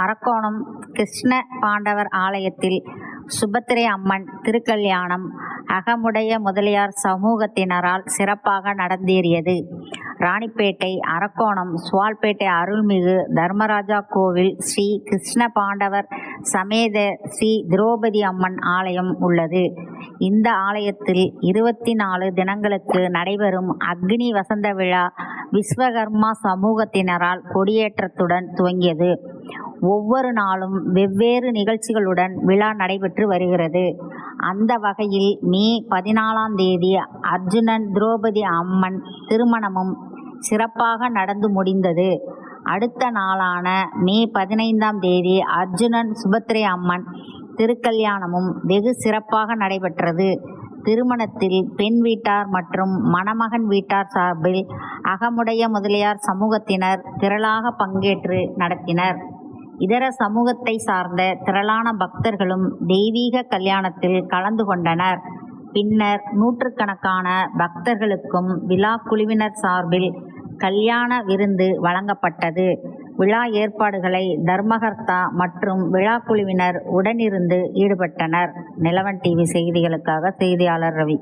அரக்கோணம் கிருஷ்ண பாண்டவர் ஆலயத்தில் சுபத்திரை அம்மன் திருக்கல்யாணம் அகமுடைய முதலியார் சமூகத்தினரால் சிறப்பாக நடந்தேறியது. ராணிப்பேட்டை, அரக்கோணம், சுவால்பேட்டை அருள்மிகு தர்மராஜா கோவில் ஸ்ரீ கிருஷ்ண பாண்டவர் சமேத ஸ்ரீ திரௌபதி அம்மன் ஆலயம் உள்ளது. இந்த ஆலயத்தில் 24 தினங்களுக்கு நடைபெறும் அக்னி வசந்த விழா விஸ்வகர்மா சமூகத்தினரால் கொடியேற்றத்துடன் துவங்கியது. ஒவ்வொரு நாளும் வெவ்வேறு நிகழ்ச்சிகளுடன் விழா நடைபெற்று வருகிறது. அந்த வகையில் மே 14ஆம் தேதி அர்ஜுனன் திரௌபதி அம்மன் திருமணமும் சிறப்பாக நடந்து முடிந்தது. அடுத்த நாளான மே 15ஆம் தேதி அர்ஜுனன் சுபத்திரை அம்மன் திருக்கல்யாணமும் வெகு சிறப்பாக நடைபெற்றது. திருமணத்தில் பெண் வீட்டார் மற்றும் மணமகன் வீட்டார் சார்பில் அகமுடைய முதலியார் சமூகத்தினர் திரளாக பங்கேற்று நடத்தினர். இதர சமூகத்தை சார்ந்த திரளான பக்தர்களும் தெய்வீக கல்யாணத்தில் கலந்து கொண்டனர். பின்னர் நூற்றுக்கணக்கான பக்தர்களுக்கும் விழா குழுவினர் சார்பில் கல்யாண விருந்து வழங்கப்பட்டது. விழா ஏற்பாடுகளை தர்மகர்த்தா மற்றும் விழா குழுவினர் உடனிருந்து ஈடுபட்டனர். நிலவன் டிவி செய்திகளுக்காக செய்தியாளர் ரவி.